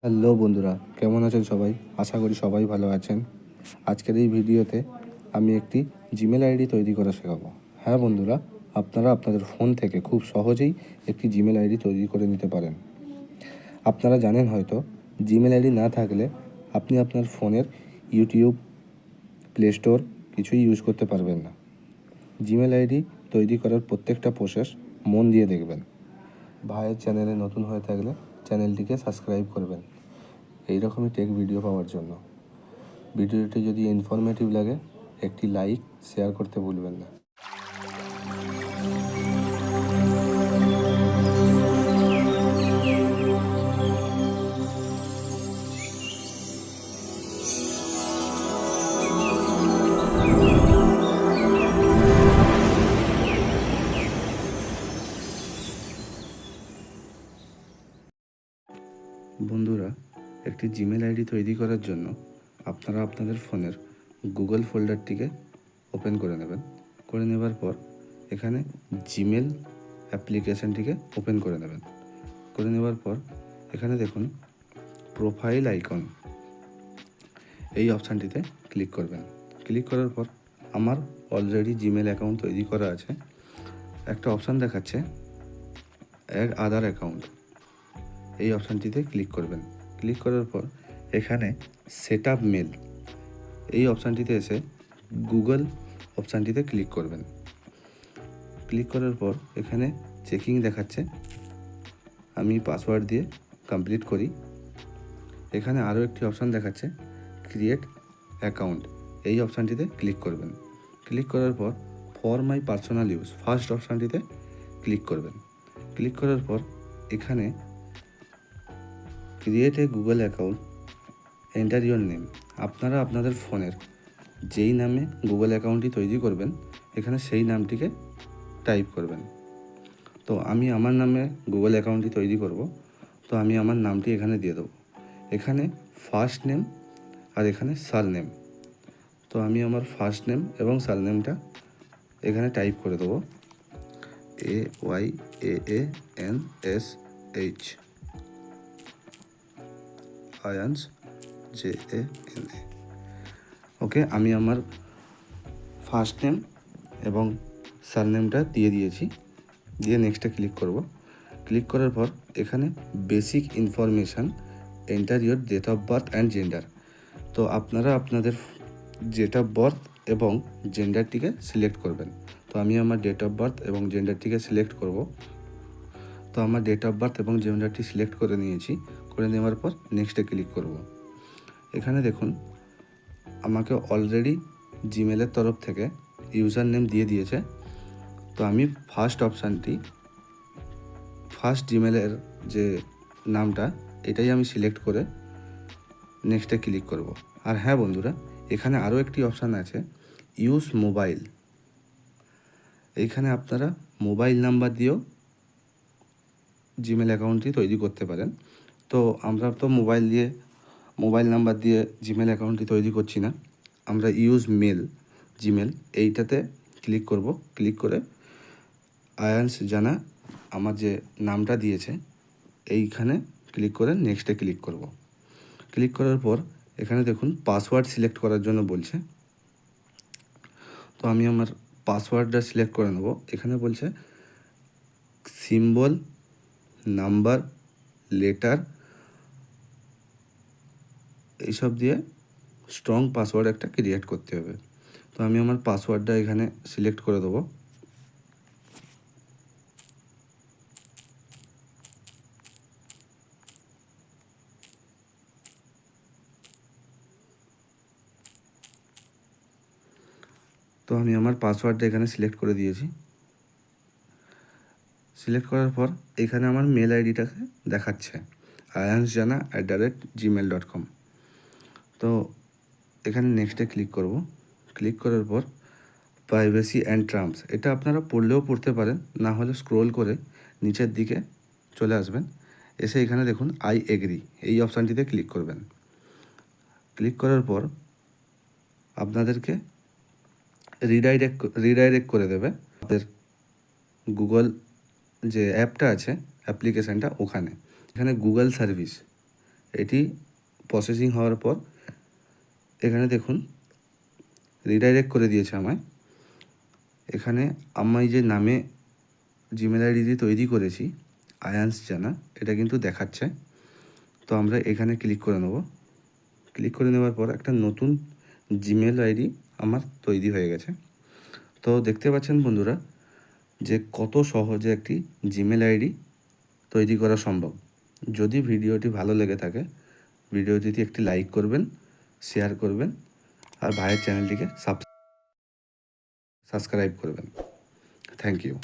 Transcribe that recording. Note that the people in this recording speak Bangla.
হ্যালো বন্ধুরা, কেমন আছেন সবাই? আশা করি সবাই ভালো আছেন। আজকের এই ভিডিওতে আমি একটি জিমেল আইডি তৈরি করা শেখাবো। হ্যাঁ বন্ধুরা, আপনারা আপনাদের ফোন থেকে খুব সহজেই একটি জিমেল আইডি তৈরি করে নিতে পারেন। আপনারা জানেন হয়তো, জিমেল আইডি না থাকলে আপনি আপনার ফোনের ইউটিউব, প্লে স্টোর কিছুই ইউজ করতে পারবেন না। জিমেল আইডি তৈরি করার প্রত্যেকটা প্রসেস মন দিয়ে দেখবেন। ভাইয়ের চ্যানেলে নতুন হয়ে থাকলে চ্যানেলটিকে সাবস্ক্রাইব করবেন এইরকমই টেক ভিডিও পাওয়ার জন্য। ভিডিওটি যদি ইনফরমেটিভ লাগে একটি লাইক শেয়ার করতে ভুলবেন না। বন্ধুরা, একটি জিমেল আইডি তৈরি করার জন্য আপনারা আপনাদের ফোনের গুগল ফোল্ডারটিকে ওপেন করে নেবেন। করে নেবার পর এখানে জিমেল অ্যাপ্লিকেশানটিকে ওপেন করে নেবেন। করে নেবার পর এখানে দেখুন প্রোফাইল আইকন, এই অপশানটিতে ক্লিক করবেন। ক্লিক করার পর আমার অলরেডি জিমেল অ্যাকাউন্ট তৈরি করা আছে। একটা অপশান দেখাচ্ছে অ্যাড আদার অ্যাকাউন্ট, এই অপশানটিতে ক্লিক করবেন। ক্লিক করার পর এখানে সেট আপ মেল, এই অপশানটিতে এসে গুগল অপশানটিতে ক্লিক করবেন। ক্লিক করার পর এখানে চেকিং দেখাচ্ছে, আমি পাসওয়ার্ড দিয়ে কমপ্লিট করি। এখানে আরও একটি অপশান দেখাচ্ছে ক্রিয়েট অ্যাকাউন্ট, এই অপশানটিতে ক্লিক করবেন। ক্লিক করার পর for my personal use, first অপশানটিতে ক্লিক করবেন। ক্লিক করার পর এখানে create a Google account, enter your name, আপনারা আপনাদের ফোনের যেই নামে গুগল অ্যাকাউন্টটি তৈরি করবেন এখানে সেই নামটিকে টাইপ করবেন। তো আমি আমার নামে গুগল অ্যাকাউন্টটি তৈরি করব, তো আমি আমার নামটি এখানে দিয়ে দেবো। এখানে ফার্স্ট নেম আর এখানে সারনেম, তো আমি আমার ফার্স্ট নেম এবং সারনেমটা এখানে টাইপ করে দেবো, AYAANSH আয়ান্স JANA। ওকে, আমি আমার ফার্স্ট নেম এবং সারনেমটা দিয়ে দিয়েছি, দিয়ে নেক্সটে ক্লিক করব। ক্লিক করার পর এখানে basic information, enter your date of birth and gender, তো আপনারা আপনাদের ডেট অফ বার্থ এবং জেন্ডারটিকে সিলেক্ট করবেন। তো আমি আমার ডেট অফ বার্থ এবং জেন্ডারটিকে সিলেক্ট করব। তো আমার ডেট অফ বার্থ এবং জেন্ডারটি সিলেক্ট করে নিয়েছি। করে নেওয়ার পর নেক্সটে ক্লিক করব। এখানে দেখুন আমাকে অলরেডি জিমেলের তরফ থেকে ইউজার নেম দিয়ে দিয়েছে। তো আমি ফার্স্ট অপশানটি, ফার্স্ট জিমেলের যে নামটা এটাই আমি সিলেক্ট করে নেক্সটে ক্লিক করব। আর হ্যাঁ বন্ধুরা, এখানে আরও একটি অপশান আছে ইউজ মোবাইল, এইখানে আপনারা মোবাইল নাম্বার দিয়েও জিমেল অ্যাকাউন্টটি তৈরি করতে পারেন। তো আমরা তো মোবাইল নাম্বার দিয়ে জিমেল অ্যাকাউন্টটি তৈরি করছি না, আমরা ইউজ মেল জিমেল এইটাতে ক্লিক করব। ক্লিক করে আয়ান্স জানা আমার যে নামটা দিয়েছে এইখানে ক্লিক করে নেক্সটে ক্লিক করব। ক্লিক করার পর এখানে দেখুন পাসওয়ার্ড সিলেক্ট করার জন্য বলছে, তো আমি আমার পাসওয়ার্ডটা সিলেক্ট করে নেব। এখানে বলছে সিম্বল, নাম্বার, লেটার এইসব দিয়ে স্ট্রং পাসওয়ার্ড একটা ক্রিয়েট করতে হবে। তো আমি আমার পাসওয়ার্ডটা এখানে সিলেক্ট করে দেবো। তো আমি আমার পাসওয়ার্ডটা এখানে সিলেক্ট করে দিয়েছি। সিলেক্ট করার পর এখানে আমার মেল আইডিটাকে দেখাচ্ছে ayansjana@gmail.com। তো এখানে নেক্সটে ক্লিক করব। ক্লিক করার পর প্রাইভেসি অ্যান্ড টার্মস, এটা আপনারা পড়লেও পড়তে পারেন, না হলে স্ক্রোল করে নিচের দিকে চলে আসবেন। এসে এখানে দেখুন আই এগ্রি, এই অপশানটিতে ক্লিক করবেন। ক্লিক করার পর আপনাদেরকে রিডাইরেক্ট করে দেবে আপনাদের গুগল যে অ্যাপটা আছে, অ্যাপ্লিকেশানটা ওখানে। এখানে গুগল সার্ভিস, এটি প্রসেসিং হওয়ার পর এখানে দেখুন রিডাইরেক্ট করে দিয়েছে আমায়। এখানে আমি যে নামে জিমেল আইডি তৈরি করেছি আয়ান্স জানা, এটা কিন্তু দেখাচ্ছে। তো আমরা এখানে ক্লিক করে নেব। ক্লিক করে নেওয়ার পর একটা নতুন জিমেল আইডি আমার তৈরি হয়ে গেছে। তো দেখতে পাচ্ছেন বন্ধুরা যে কত সহজে একটি জিমেল আইডি তৈরি করা সম্ভব। যদি ভিডিওটি ভালো লেগে থাকে ভিডিওটিতে একটি লাইক করবেন, শেয়ার করবেন আর ভাইয়ের চ্যানেলটিকে সাবস্ক্রাইব করবেন। Thank you.